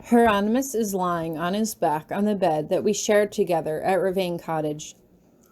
Hieronymous is lying on his back on the bed that we shared together at Ravane Cottage.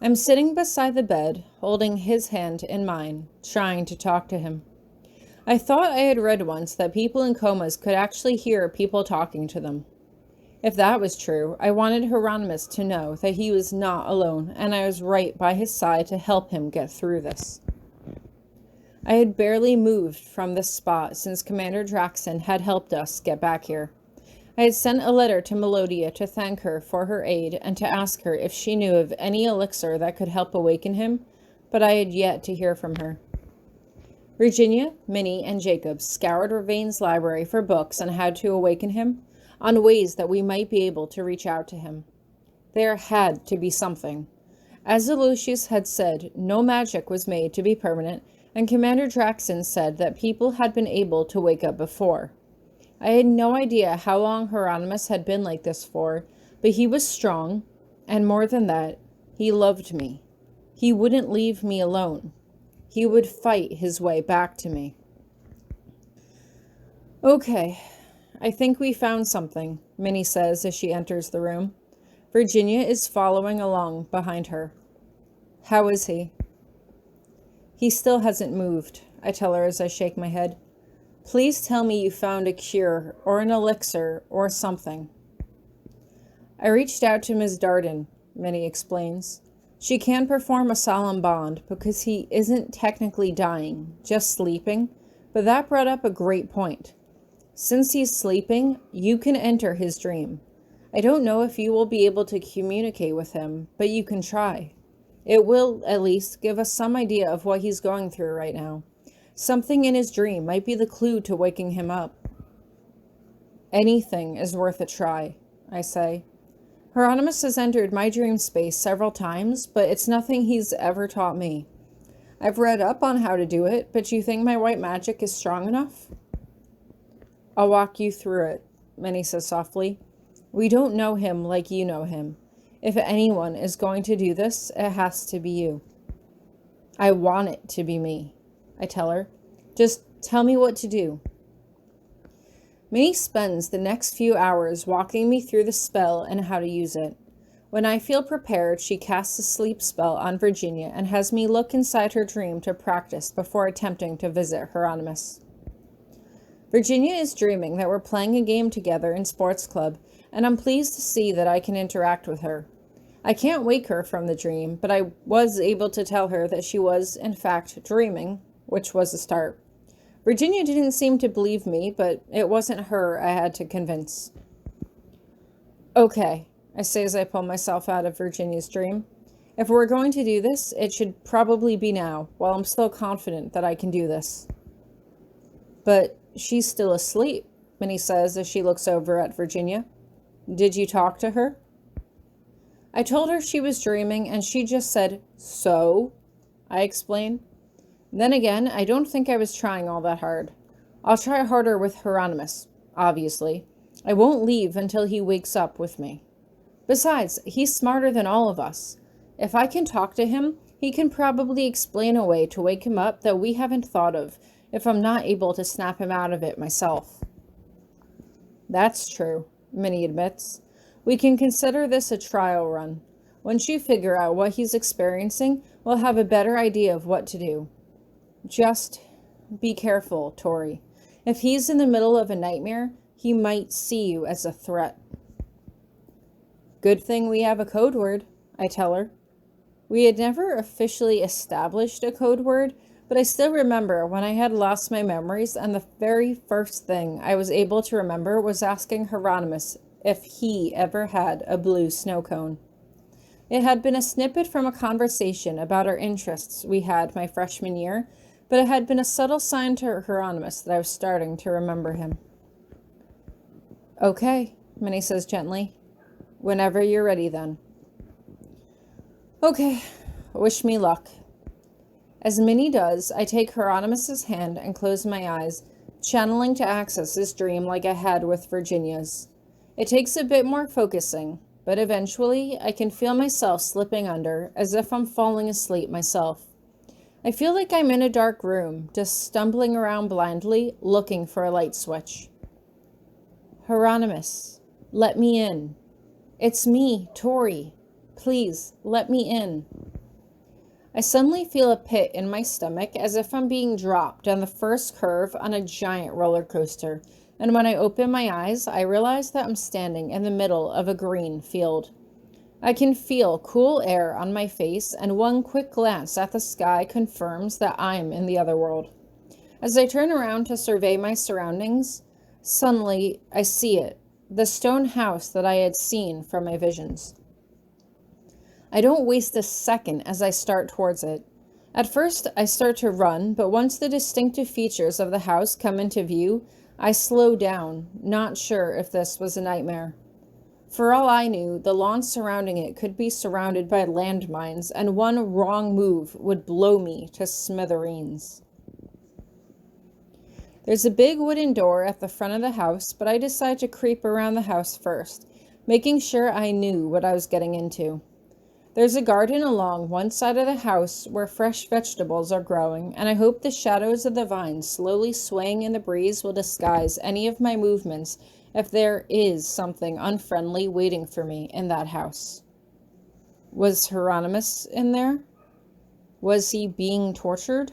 I'm sitting beside the bed, holding his hand in mine, trying to talk to him. I thought I had read once that people in comas could actually hear people talking to them. If that was true, I wanted Hieronymous to know that he was not alone, and I was right by his side to help him get through this. I had barely moved from this spot since Commander Draxon had helped us get back here. I had sent a letter to Melodia to thank her for her aid and to ask her if she knew of any elixir that could help awaken him, but I had yet to hear from her. Virginia, Minnie, and Jacob scoured Ravane's library for books on how to awaken him, on ways that we might be able to reach out to him. There had to be something. As Aloysius had said, no magic was made to be permanent, and Commander Draxon said that people had been able to wake up before. I had no idea how long Hieronymous had been like this for, but he was strong, and more than that, he loved me. He wouldn't leave me alone. He would fight his way back to me. Okay, I think we found something, Minnie says as she enters the room. Virginia is following along behind her. How is he? He still hasn't moved, I tell her as I shake my head. Please tell me you found a cure or an elixir or something. I reached out to Ms. Darden, Minnie explains. She can perform a solemn bond because he isn't technically dying, just sleeping, but that brought up a great point. Since he's sleeping, you can enter his dream. I don't know if you will be able to communicate with him, but you can try. It will, at least, give us some idea of what he's going through right now. Something in his dream might be the clue to waking him up. Anything is worth a try, I say. Hieronymous has entered my dream space several times, but it's nothing he's ever taught me. I've read up on how to do it, but you think my white magic is strong enough? I'll walk you through it, Minnie says softly. We don't know him like you know him. If anyone is going to do this, it has to be you. I want it to be me, I tell her. Just tell me what to do. Minnie spends the next few hours walking me through the spell and how to use it. When I feel prepared, she casts a sleep spell on Virginia and has me look inside her dream to practice before attempting to visit Hieronymous. Virginia is dreaming that we're playing a game together in sports club, and I'm pleased to see that I can interact with her. I can't wake her from the dream, but I was able to tell her that she was, in fact, dreaming, which was a start. Virginia didn't seem to believe me, but it wasn't her I had to convince. Okay, I say as I pull myself out of Virginia's dream. If we're going to do this, it should probably be now, while I'm still confident that I can do this. But she's still asleep, Minnie says as she looks over at Virginia. Did you talk to her? I told her she was dreaming, and she just said, so? I explain. Then again, I don't think I was trying all that hard. I'll try harder with Hieronymous, obviously. I won't leave until he wakes up with me. Besides, he's smarter than all of us. If I can talk to him, he can probably explain a way to wake him up that we haven't thought of, if I'm not able to snap him out of it myself. That's true, Minnie admits. We can consider this a trial run. Once you figure out what he's experiencing, we'll have a better idea of what to do. Just be careful, Tori. If he's in the middle of a nightmare, he might see you as a threat. Good thing we have a code word, I tell her. We had never officially established a code word, but I still remember when I had lost my memories, and the very first thing I was able to remember was asking Hieronymous if he ever had a blue snow cone. It had been a snippet from a conversation about our interests we had my freshman year, but it had been a subtle sign to Hieronymous that I was starting to remember him. Okay, Minnie says gently. Whenever you're ready, then. Okay, wish me luck. As Minnie does, I take Hieronymous's hand and close my eyes, channeling to access this dream like I had with Virginia's. It takes a bit more focusing, but eventually I can feel myself slipping under, as if I'm falling asleep myself. I feel like I'm in a dark room, just stumbling around blindly, looking for a light switch. Hieronymous, let me in. It's me, Tori. Please, let me in. I suddenly feel a pit in my stomach as if I'm being dropped on the first curve on a giant roller coaster, and when I open my eyes, I realize that I'm standing in the middle of a green field. I can feel cool air on my face, and one quick glance at the sky confirms that I'm in the other world. As I turn around to survey my surroundings, suddenly I see it, the stone house that I had seen from my visions. I don't waste a second as I start towards it. At first, I start to run, but once the distinctive features of the house come into view, I slow down, not sure if this was a nightmare. For all I knew, the lawn surrounding it could be surrounded by landmines, and one wrong move would blow me to smithereens. There's a big wooden door at the front of the house, but I decide to creep around the house first, making sure I knew what I was getting into. There's a garden along one side of the house where fresh vegetables are growing, and I hope the shadows of the vines slowly swaying in the breeze will disguise any of my movements if there is something unfriendly waiting for me in that house. Was Hieronymous in there? Was he being tortured?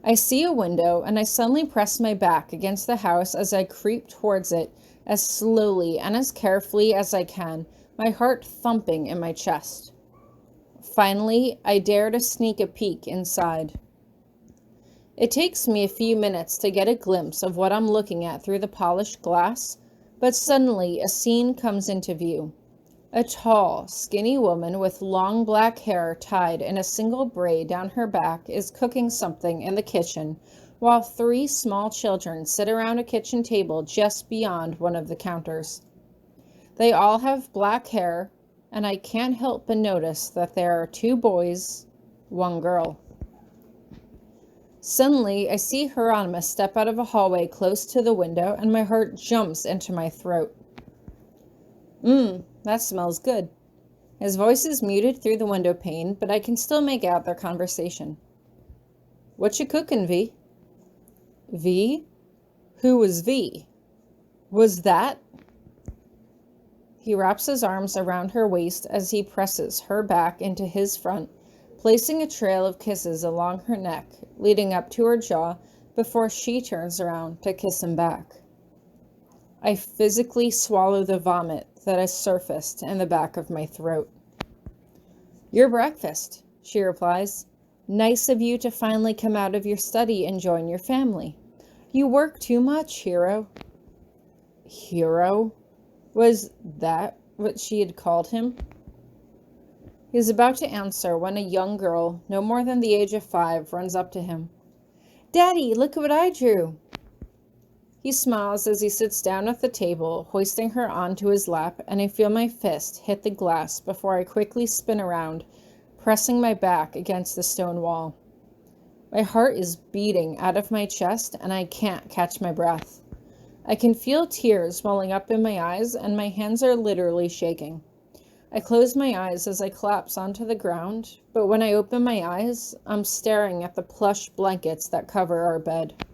I see a window, and I suddenly press my back against the house as I creep towards it as slowly and as carefully as I can, my heart thumping in my chest. Finally, I dare to sneak a peek inside. It takes me a few minutes to get a glimpse of what I'm looking at through the polished glass, but suddenly a scene comes into view. A tall, skinny woman with long black hair tied in a single braid down her back is cooking something in the kitchen, while 3 small children sit around a kitchen table just beyond one of the counters. They all have black hair, and I can't help but notice that there are 2 boys, 1 girl. Suddenly, I see Hieronymous step out of a hallway close to the window, and my heart jumps into my throat. That smells good. His voice is muted through the window pane, but I can still make out their conversation. What you cooking, V? V? Who was V? Was that? He wraps his arms around her waist as he presses her back into his front, placing a trail of kisses along her neck, leading up to her jaw before she turns around to kiss him back. I physically swallow the vomit that has surfaced in the back of my throat. Your breakfast, she replies. Nice of you to finally come out of your study and join your family. You work too much, Hero. Hero? Was that what she had called him? He is about to answer when a young girl, no more than the age of 5, runs up to him. Daddy, look what I drew. He smiles as he sits down at the table, hoisting her onto his lap, and I feel my fist hit the glass before I quickly spin around, pressing my back against the stone wall. My heart is beating out of my chest, and I can't catch my breath. I can feel tears welling up in my eyes, and my hands are literally shaking. I close my eyes as I collapse onto the ground, but when I open my eyes, I'm staring at the plush blankets that cover our bed.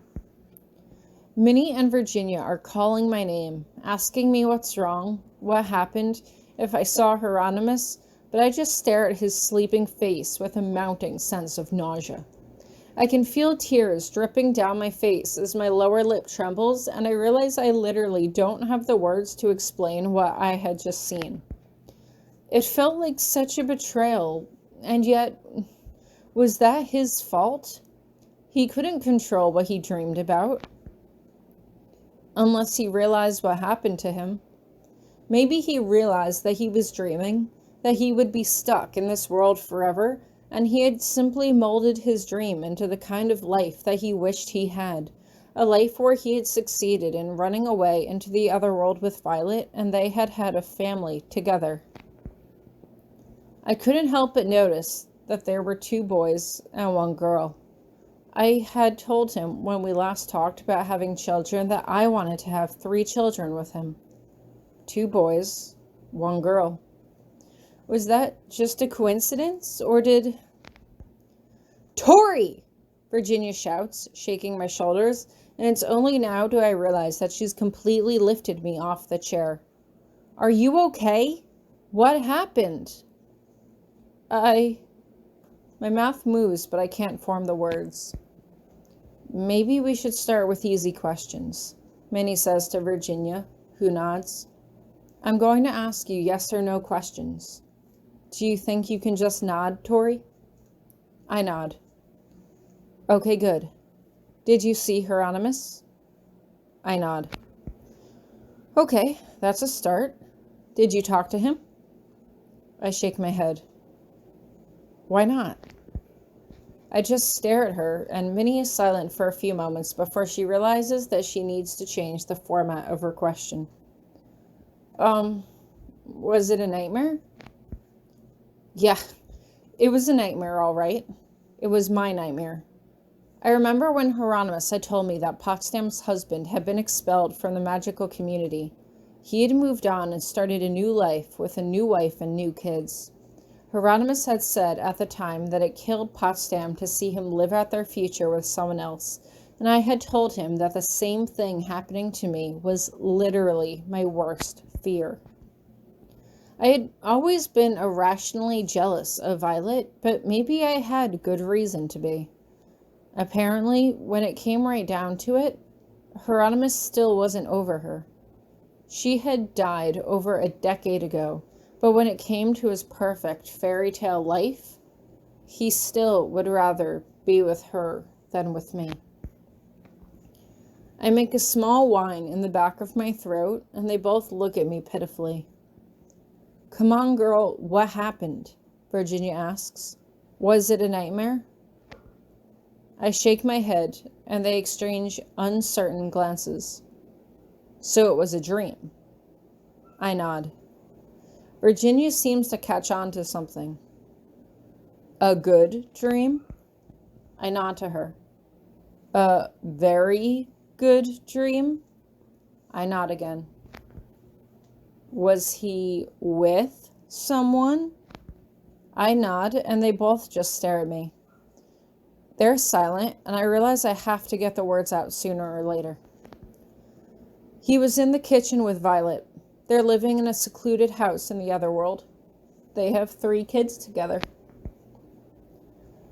Minnie and Virginia are calling my name, asking me what's wrong, what happened, if I saw Hieronymous, but I just stare at his sleeping face with a mounting sense of nausea. I can feel tears dripping down my face as my lower lip trembles, and I realize I literally don't have the words to explain what I had just seen. It felt like such a betrayal, and yet, was that his fault? He couldn't control what he dreamed about. Unless he realized what happened to him. Maybe he realized that he was dreaming, that he would be stuck in this world forever, and he had simply molded his dream into the kind of life that he wished he had, a life where he had succeeded in running away into the other world with Violet, and they had had a family together. I couldn't help but notice that there were 2 boys and 1 girl. I had told him when we last talked about having children that I wanted to have 3 children with him. 2 boys, 1 girl. Was that just a coincidence, or did... Tori! Virginia shouts, shaking my shoulders, and it's only now do I realize that she's completely lifted me off the chair. Are you okay? What happened? My mouth moves, but I can't form the words. Maybe we should start with easy questions, Minnie says to Virginia, who nods. I'm going to ask you yes or no questions. Do you think you can just nod, Tori? I nod. Okay, good. Did you see Hieronymous? I nod. Okay, that's a start. Did you talk to him? I shake my head. Why not? I just stare at her, and Minnie is silent for a few moments before she realizes that she needs to change the format of her question. Was it a nightmare? Yeah, it was a nightmare, all right. It was my nightmare. I remember when Hieronymous had told me that Potsdam's husband had been expelled from the magical community. He had moved on and started a new life with a new wife and new kids. Hieronymous had said at the time that it killed Potsdam to see him live out their future with someone else, and I had told him that the same thing happening to me was literally my worst fear. I had always been irrationally jealous of Violet, but maybe I had good reason to be. Apparently, when it came right down to it, Hieronymous still wasn't over her. She had died over a decade ago, but when it came to his perfect fairy tale life, he still would rather be with her than with me. I make a small whine in the back of my throat, and they both look at me pitifully. Come on, girl, what happened? Virginia asks. Was it a nightmare? I shake my head, and they exchange uncertain glances. So it was a dream. I nod. Virginia seems to catch on to something. A good dream? I nod to her. A very good dream? I nod again. Was he with someone? I nod, and they both just stare at me. They're silent, and I realize I have to get the words out sooner or later. He was in the kitchen with Violet. They're living in a secluded house in the other world. They have 3 kids together.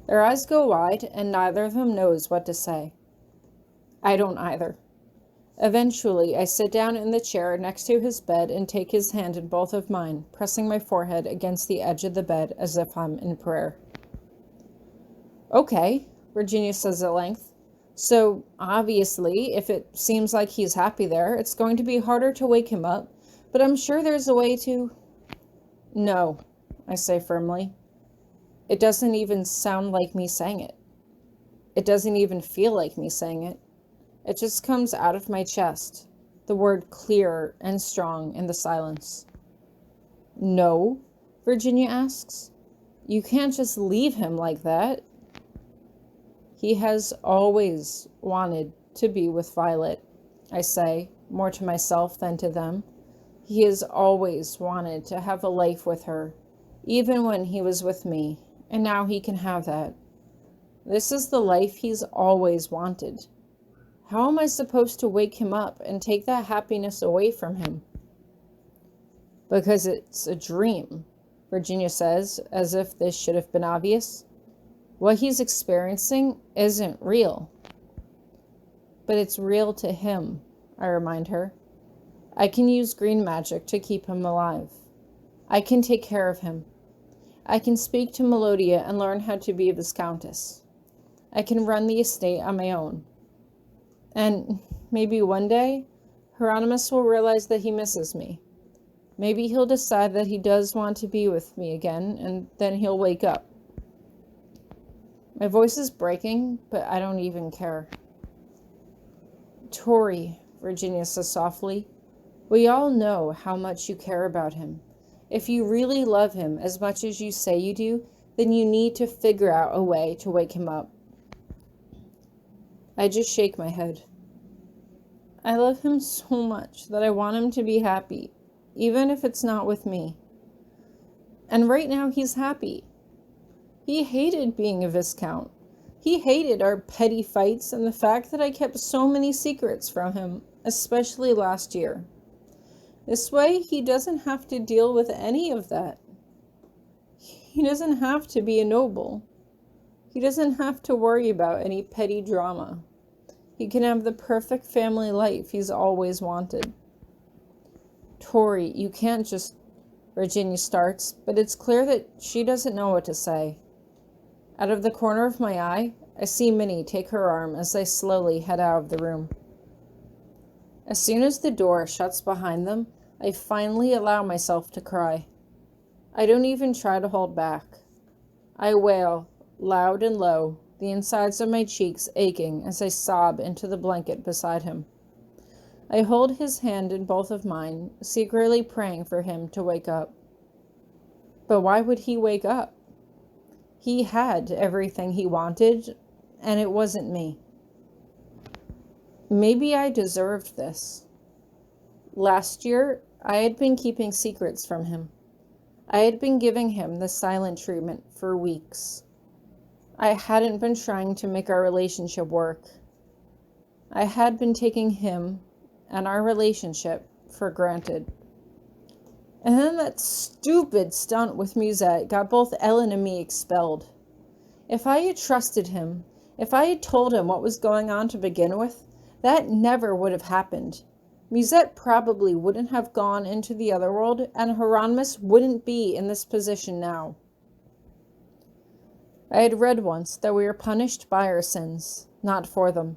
Their eyes go wide, and neither of them knows what to say. I don't either. Eventually, I sit down in the chair next to his bed and take his hand in both of mine, pressing my forehead against the edge of the bed as if I'm in prayer. Okay, Virginia says at length. So, obviously, if it seems like he's happy there, it's going to be harder to wake him up, but I'm sure there's a way to... No, I say firmly. It doesn't even sound like me saying it. It doesn't even feel like me saying it. It just comes out of my chest, the word clear and strong in the silence. No, Virginia asks. You can't just leave him like that. He has always wanted to be with Violet, I say, more to myself than to them. He has always wanted to have a life with her, even when he was with me, and now he can have that. This is the life he's always wanted. How am I supposed to wake him up and take that happiness away from him? Because it's a dream, Virginia says, as if this should have been obvious. What he's experiencing isn't real. But it's real to him, I remind her. I can use green magic to keep him alive. I can take care of him. I can speak to Melodia and learn how to be a Viscountess. I can run the estate on my own. And maybe one day, Hieronymous will realize that he misses me. Maybe he'll decide that he does want to be with me again, and then he'll wake up. My voice is breaking, but I don't even care. Tori, Virginia says softly, we all know how much you care about him. If you really love him as much as you say you do, then you need to figure out a way to wake him up. I just shake my head. I love him so much that I want him to be happy, even if it's not with me. And right now he's happy. He hated being a Viscount. He hated our petty fights and the fact that I kept so many secrets from him, especially last year. This way, he doesn't have to deal with any of that. He doesn't have to be a noble. He doesn't have to worry about any petty drama. He can have the perfect family life he's always wanted. Tori, you can't just... Virginia starts, but it's clear that she doesn't know what to say. Out of the corner of my eye, I see Minnie take her arm as they slowly head out of the room. As soon as the door shuts behind them, I finally allow myself to cry. I don't even try to hold back. I wail, loud and low, the insides of my cheeks aching as I sob into the blanket beside him. I hold his hand in both of mine, secretly praying for him to wake up. But why would he wake up? He had everything he wanted, and it wasn't me. Maybe I deserved this. Last year, I had been keeping secrets from him. I had been giving him the silent treatment for weeks. I hadn't been trying to make our relationship work. I had been taking him and our relationship for granted. And then that stupid stunt with Musette got both Ellen and me expelled. If I had trusted him, if I had told him what was going on to begin with, that never would have happened. Musette probably wouldn't have gone into the other world, and Hieronymous wouldn't be in this position now. I had read once that we are punished by our sins, not for them.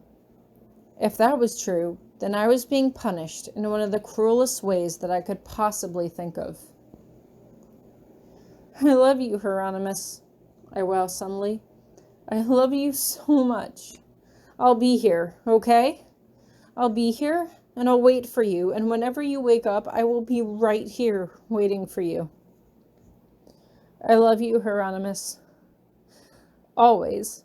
If that was true, then I was being punished in one of the cruelest ways that I could possibly think of. I love you, Hieronymous, I wail suddenly. I love you so much. I'll be here, okay? I'll be here, and I'll wait for you, and whenever you wake up, I will be right here waiting for you. I love you, Hieronymous. Always.